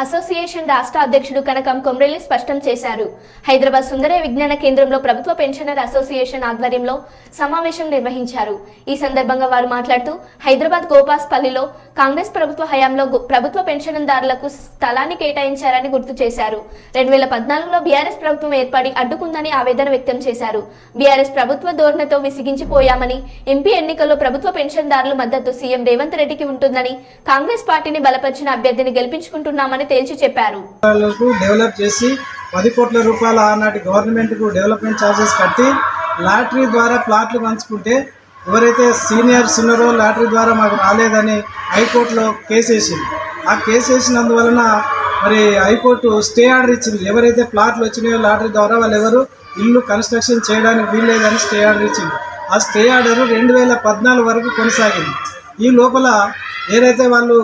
Association రాష్ట్ర అధ్యక్షుడు కనకం కొమ్రెల్లి స్పష్టం చేశారు. హైదరాబాద్ సుందరయ్య విజ్ఞాన కేంద్రంలో ప్రభుత్వ పెన్షనర్ అసోసియేషన్ ఆధ్వర్యంలో సమావేశం నిర్వహించారు. ఈ సందర్భంగా వారు మాట్లాడుతూ హైదరాబాద్ గోపాస్పల్లిలో కాంగ్రెస్ ప్రభుత్వ హయాంలో ప్రభుత్వ పెన్షన్దారులకు స్థలాన్ని కేటాయించారని గుర్తు చేశారు. 2014లో బీఆర్ఎస్ ప్రభుత్వం ఏర్పడి అడ్డుకుందని ఆవేదన వ్యక్తం చేశారు. బీఆర్ఎస్ ప్రభుత్వ ధోరణితో విసిగించిపోయామని, ఎంపీ ఎన్నికల్లో ప్రభుత్వ పెన్షన్దారుల మద్దతు సీఎం రేవంత్ రెడ్డికి ఉంటుందని, కాంగ్రెస్ పార్టీని బలపరిచిన అభ్యర్థిని గెలిపించుకుంటున్నామని తేల్చి చెప్పారు. డెవలప్ చేసి 10 కోట్ల రూపాయల ఆనాటి గవర్నమెంట్ కు డెవలప్మెంట్ ఛార్జెస్ కట్టి లాటరీ ద్వారా ప్లాట్లు పంచుకుంటే ఎవరైతే సీనియర్స్ ఉన్నారో లాటరీ ద్వారా మాకు రాలేదని హైకోర్టులో కేసు వేసింది. ఆ కేసు వేసినందువలన మరి హైకోర్టు స్టే ఆర్డర్ ఇచ్చింది. ఎవరైతే ప్లాట్లు వచ్చినాయో లాటరీ ద్వారా వాళ్ళు ఎవరు ఇల్లు కన్స్ట్రక్షన్ చేయడానికి వీల్లేదని స్టే ఆర్డర్ ఇచ్చింది. ఆ స్టే ఆర్డర్ 2014 వరకు కొనసాగింది. ఈ లోపల ఏదైతే వాళ్ళు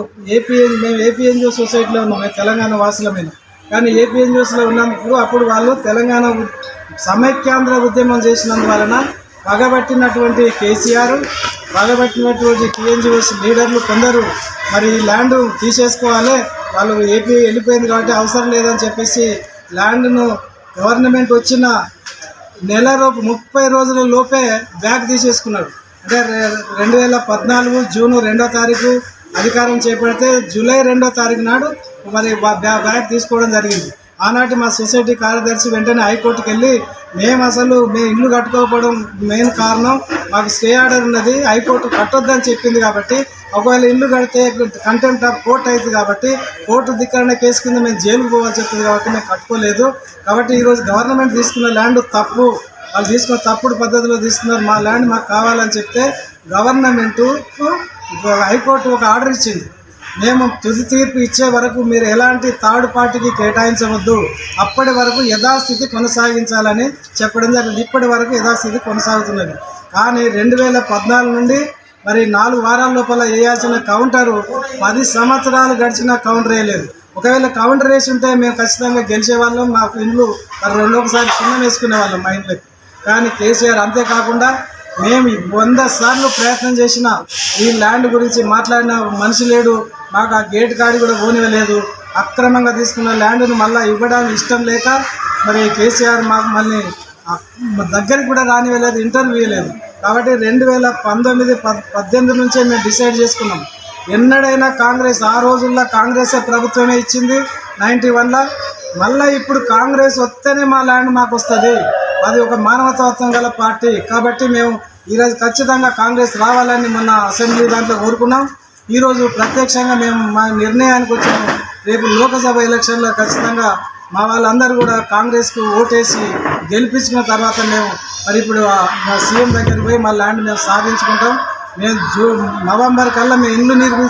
మేము ఏపీఎన్జిఓ సొసైటీలో ఉన్నాం, మేము తెలంగాణ వాసులమైన, కానీ ఏపీఎన్జిఓస్లో ఉన్నప్పుడు అప్పుడు వాళ్ళు తెలంగాణ సమైక్యాంధ్ర ఉద్యమం చేసినందువలన పగబట్టినటువంటి కేసీఆర్, పగబట్టినటువంటి టీఎన్జిఓస్ లీడర్లు కొందరు మరి ల్యాండ్ తీసేసుకోవాలి, వాళ్ళు ఏపీ వెళ్ళిపోయింది కాబట్టి అవసరం లేదని చెప్పేసి ల్యాండ్ను గవర్నమెంట్ వచ్చిన 30 రోజుల లోపే బ్యాక్ తీసేసుకున్నాడు. అంటే 2014 జూన్ 2వ తారీఖు అధికారం చేపడితే జూలై 2వ తారీఖు నాడు మరి బ్యాగ్ తీసుకోవడం జరిగింది. ఆనాటి మా సొసైటీ కార్యదర్శి వెంటనే హైకోర్టుకి వెళ్ళి మేము ఇల్లు కట్టుకోకపోవడం మెయిన్ కారణం, మాకు స్టే ఆర్డర్ ఉన్నది, హైకోర్టు కట్టొద్దని చెప్పింది కాబట్టి, ఒకవేళ ఇల్లు కడితే కంటెంప్ట్ ఆఫ్ కోర్టు అవుతుంది కాబట్టి కోర్టు ధిక్కరణ కేసు కింద మేము జైలుకు పోవాల్సి వస్తుంది కాబట్టి మేము కట్టుకోలేదు. కాబట్టి ఈరోజు గవర్నమెంట్ తీసుకున్న ల్యాండ్ తప్పు, వాళ్ళు తీసుకున్న తప్పుడు పద్ధతిలో తీసుకున్నారు, మా ల్యాండ్ మాకు కావాలని చెప్తే గవర్నమెంటు హైకోర్టు ఒక ఆర్డర్ ఇచ్చింది. మేము తుది తీర్పు ఇచ్చే వరకు మీరు ఎలాంటి థర్డ్ పార్టీకి కేటాయించవద్దు, అప్పటి వరకు యథాస్థితి కొనసాగించాలని చెప్పడం జరిగింది. ఇప్పటి వరకు యథాస్థితి కొనసాగుతున్నది. కానీ 2014 నుండి మరి 4 వారాల లోపల వేయాల్సిన కౌంటరు 10 సంవత్సరాలు గడిచినా కౌంటర్ వేయలేదు. ఒకవేళ కౌంటర్ వేసి ఉంటే మేము ఖచ్చితంగా గెలిచేవాళ్ళం, మాకు ఇండ్లు రెండోసారి చిన్నం వేసుకునే వాళ్ళం మా ఇంట్లోకి. కానీ కేసీఆర్ అంతేకాకుండా మేము 100 సార్లు ప్రయత్నం చేసిన ఈ ల్యాండ్ గురించి మాట్లాడిన మనిషి లేడు, మాకు ఆ గేట్ కాడి కూడా పోనివ్వలేదు. అక్రమంగా తీసుకున్న ల్యాండ్ను మళ్ళీ ఇవ్వడానికి ఇష్టం లేక మరి కేసీఆర్ మాకు మళ్ళీ దగ్గరికి కూడా రానివ్వలేదు, ఇంటర్వ్యూ లేదు. కాబట్టి 2018 నుంచే మేము డిసైడ్ చేసుకున్నాం, ఎన్నడైనా కాంగ్రెస్, ఆ రోజుల్లో కాంగ్రెస్ ప్రభుత్వమే ఇచ్చింది 91లో, మళ్ళీ ఇప్పుడు కాంగ్రెస్ వస్తేనే మా ల్యాండ్ మాకు వస్తుంది, అది ఒక మానవతాత్వం గల పార్టీ. కాబట్టి మేము ఈరోజు ఖచ్చితంగా కాంగ్రెస్ రావాలని మొన్న అసెంబ్లీ దాంట్లో కోరుకున్నాం. ఈరోజు ప్రత్యక్షంగా మేము మా నిర్ణయానికి వచ్చాము. రేపు లోకసభ ఎలక్షన్లో ఖచ్చితంగా మా వాళ్ళందరూ కూడా కాంగ్రెస్కు ఓటేసి గెలిపించుకున్న తర్వాత మేము మరి ఇప్పుడు మా సీఎం దగ్గరికి పోయి మా ల్యాండ్ మేము సాధించుకుంటాం. మేము నవంబర్ కల్లా మేము ఇల్లు నిర్మించుకుంటాం.